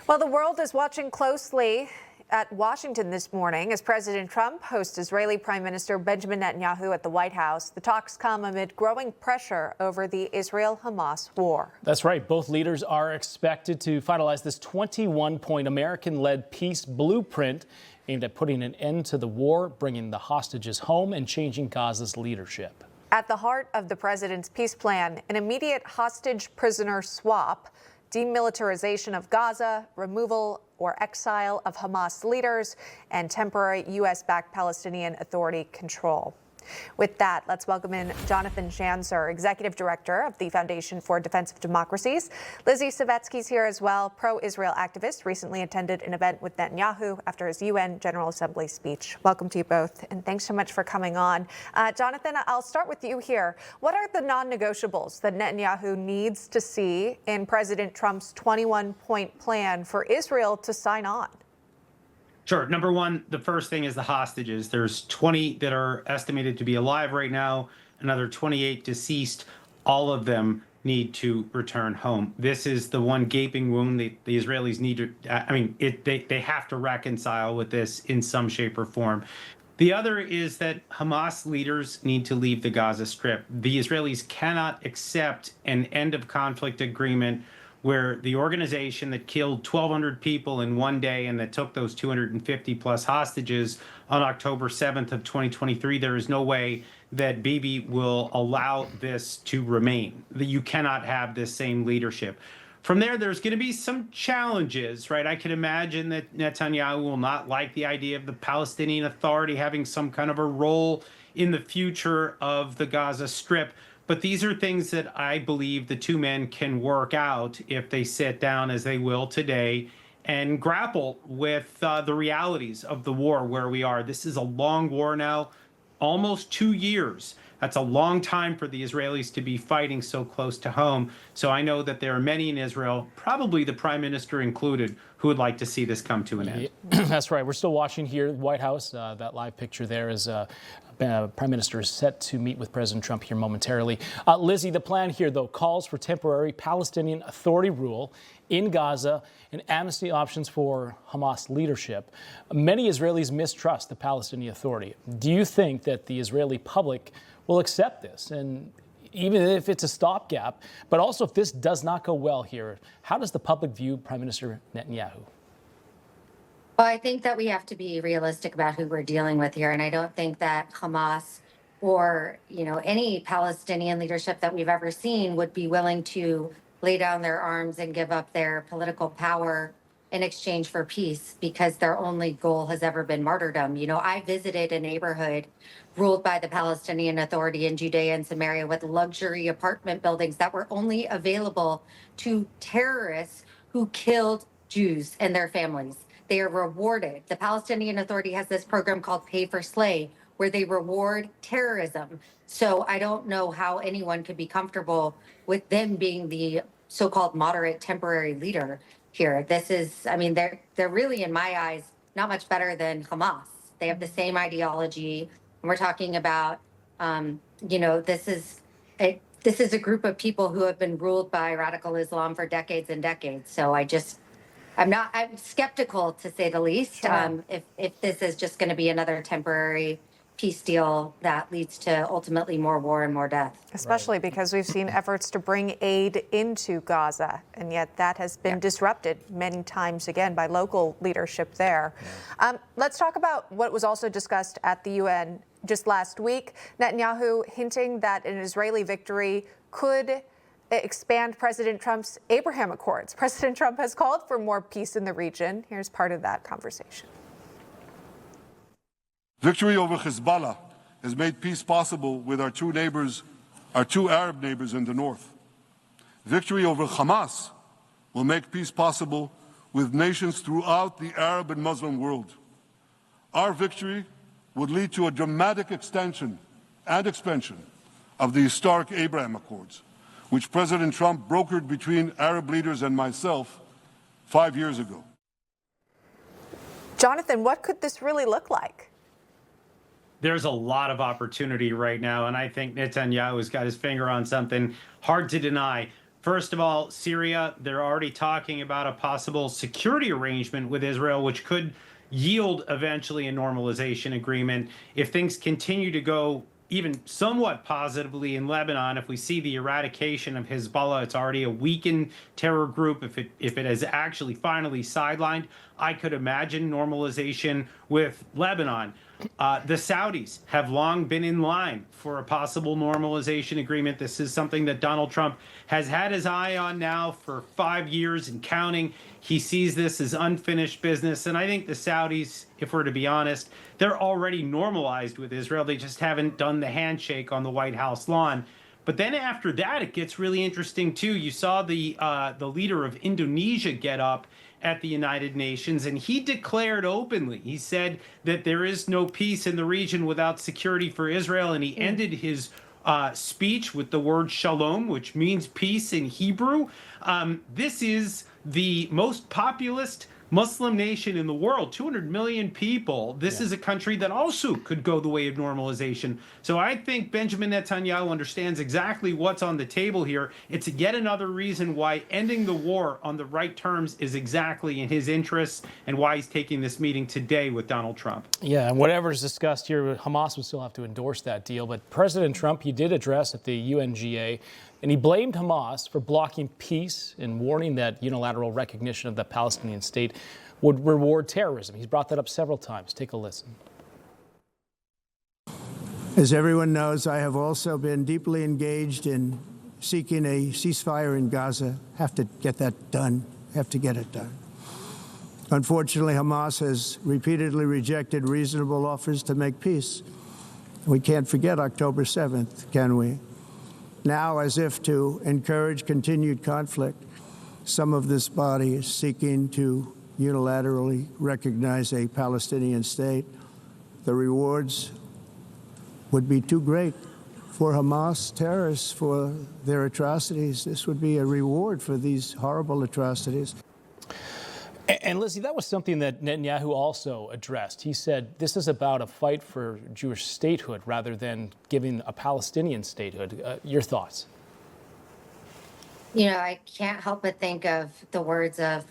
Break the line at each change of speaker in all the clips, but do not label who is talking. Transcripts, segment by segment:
Well, the world is watching closely at Washington this morning as President Trump hosts Israeli Prime Minister Benjamin Netanyahu at the White House. The talks come amid growing pressure over the Israel-Hamas war.
That's right. Both leaders are expected to finalize this 21-point American-led peace blueprint aimed at putting an end to the war, bringing the hostages home, and changing Gaza's leadership.
At the heart of the president's peace plan, an immediate hostage prisoner swap, demilitarization of Gaza, removal or exile of Hamas leaders, and temporary U.S.-backed Palestinian Authority control. With that, let's welcome in Jonathan Schanzer, Executive Director of the Foundation for Defense of Democracies. Lizzy Savetsky's here as well, pro-Israel activist, recently attended an event with Netanyahu after his UN General Assembly speech. Welcome to you both, and thanks so much for coming on. Jonathan, I'll start with you here. What are the non-negotiables that Netanyahu needs to see in President Trump's 21-point plan for Israel to sign on?
Sure. Number one, the first thing is the hostages. There's 20 that are estimated to be alive right now, another 28 deceased. All of them need to return home. This is the one gaping wound the Israelis need to, they have to reconcile with this in some shape or form. The other is that Hamas leaders need to leave the Gaza Strip. The Israelis cannot accept an end of conflict agreement where the organization that killed 1,200 people in one day and that took those 250 plus hostages on October 7th of 2023, there is no way that Bibi will allow this to remain. You cannot have this same leadership. From there, there's going to be some challenges, right? I can imagine that Netanyahu will not like the idea of the Palestinian Authority having some kind of a role in the future of the Gaza Strip. But these are things that I believe the two men can work out if they sit down, as they will today, and grapple with the realities of the war where we are. This is a long war now, almost 2 years. That's a long time for the Israelis to be fighting so close to home. So I know that there are many in Israel, probably the prime minister included, who would like to see this come to an end.
That's right. We're still watching here at the White House. That live picture there is Prime Minister is set to meet with President Trump here momentarily. Lizzy, the plan here, though, calls for temporary Palestinian Authority rule in Gaza and amnesty options for Hamas leadership. Many Israelis mistrust the Palestinian Authority. Do you think that the Israeli public will accept this? And even if it's a stopgap, but also if this does not go well here, how does the public view Prime Minister Netanyahu?
Well, I think that we have to be realistic about who we're dealing with here. And I don't think that Hamas or, any Palestinian leadership that we've ever seen would be willing to lay down their arms and give up their political power in exchange for peace, because their only goal has ever been martyrdom. I visited a neighborhood ruled by the Palestinian Authority in Judea and Samaria with luxury apartment buildings that were only available to terrorists who killed Jews and their families. They are rewarded. The Palestinian Authority has this program called Pay for Slay, where they reward terrorism. So I don't know how anyone could be comfortable with them being the so-called moderate temporary leader here. This is, they're really, in my eyes, not much better than Hamas. They have the same ideology. And we're talking about, this is a group of people who have been ruled by radical Islam for decades and decades. So I'm skeptical, to say the least,
Sure.
If this is just going to be another temporary peace deal that leads to ultimately more war and more death.
Especially because we've seen efforts to bring aid into Gaza, and yet that has been disrupted many times again by local leadership there. Let's talk about what was also discussed at the UN just last week. Netanyahu hinting that an Israeli victory could expand President Trump's Abraham Accords. President Trump has called for more peace in the region. Here's part of that conversation.
Victory over Hezbollah has made peace possible with our two Arab neighbors in the north. Victory over Hamas will make peace possible with nations throughout the Arab and Muslim world. Our victory would lead to a dramatic extension and expansion of the historic Abraham Accords, which President Trump brokered between Arab leaders and myself 5 years ago.
Jonathan, what could this really look like?
There's a lot of opportunity right now, and I think Netanyahu has got his finger on something hard to deny. First of all, Syria, they're already talking about a possible security arrangement with Israel, which could yield eventually a normalization agreement. If things continue to go even somewhat positively in Lebanon, if we see the eradication of Hezbollah, it's already a weakened terror group. If it is actually finally sidelined, I could imagine normalization with Lebanon. The Saudis have long been in line for a possible normalization agreement. This is something that Donald Trump has had his eye on now for 5 years and counting. He sees this as unfinished business. And I think the Saudis, if we're to be honest, they're already normalized with Israel. They just haven't done the handshake on the White House lawn. But then after that, it gets really interesting, too. You saw the leader of Indonesia get up at the United Nations, and he declared openly, he said that there is no peace in the region without security for Israel, and he ended his speech with the word shalom, which means peace in Hebrew. This is the most populist Muslim nation in the world, 200 million people. This is a country that also could go the way of normalization. So I think Benjamin Netanyahu understands exactly what's on the table here. It's yet another reason why ending the war on the right terms is exactly in his interests and why he's taking this meeting today with Donald Trump.
Yeah, and whatever is discussed here, Hamas would still have to endorse that deal. But President Trump, he did address at the UNGA, and he blamed Hamas for blocking peace and warning that unilateral recognition of the Palestinian state would reward terrorism. He's brought that up several times. Take a listen.
As everyone knows, I have also been deeply engaged in seeking a ceasefire in Gaza. Have to get that done. Have to get it done. Unfortunately, Hamas has repeatedly rejected reasonable offers to make peace. We can't forget October 7th, can we? Now, as if to encourage continued conflict, some of this body is seeking to unilaterally recognize a Palestinian state. The rewards would be too great for Hamas terrorists for their atrocities. This would be a reward for these horrible atrocities.
And Lizzy, that was something that Netanyahu also addressed. He said this is about a fight for Jewish statehood rather than giving a Palestinian statehood. Your thoughts?
You know, I can't help but think of the words of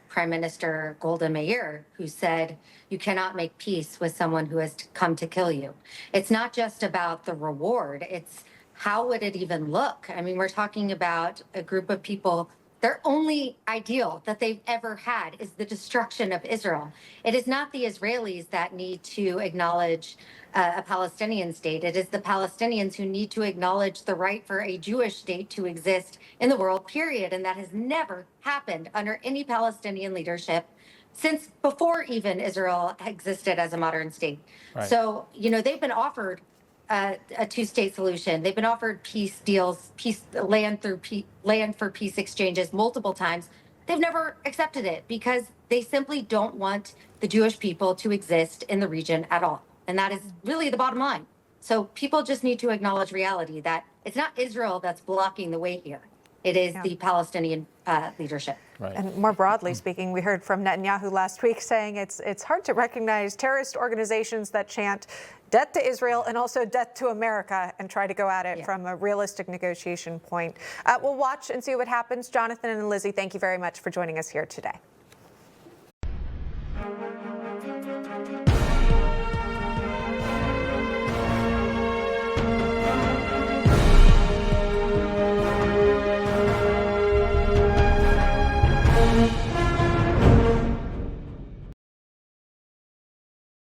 Prime Minister Golda Meir, who said, "You cannot make peace with someone who has come to kill you." It's not just about the reward. It's how would it even look? I mean, we're talking about a group of people. Their only ideal that they've ever had is the destruction of Israel. It is not the Israelis that need to acknowledge a Palestinian state. It is the Palestinians who need to acknowledge the right for a Jewish state to exist in the world, period. And that has never happened under any Palestinian leadership since before even Israel existed as a modern state.
Right.
So, you know, they've been offered a two-state solution. They've been offered peace deals, land for peace exchanges multiple times. They've never accepted it because they simply don't want the Jewish people to exist in the region at all. And that is really the bottom line. So people just need to acknowledge reality that it's not Israel that's blocking the way here. It is the Palestinian leadership.
Right.
And more broadly speaking, we heard from Netanyahu last week saying it's hard to recognize terrorist organizations that chant death to Israel and also death to America and try to go at it from a realistic negotiation point. We'll watch and see what happens. Jonathan and Lizzy, thank you very much for joining us here today.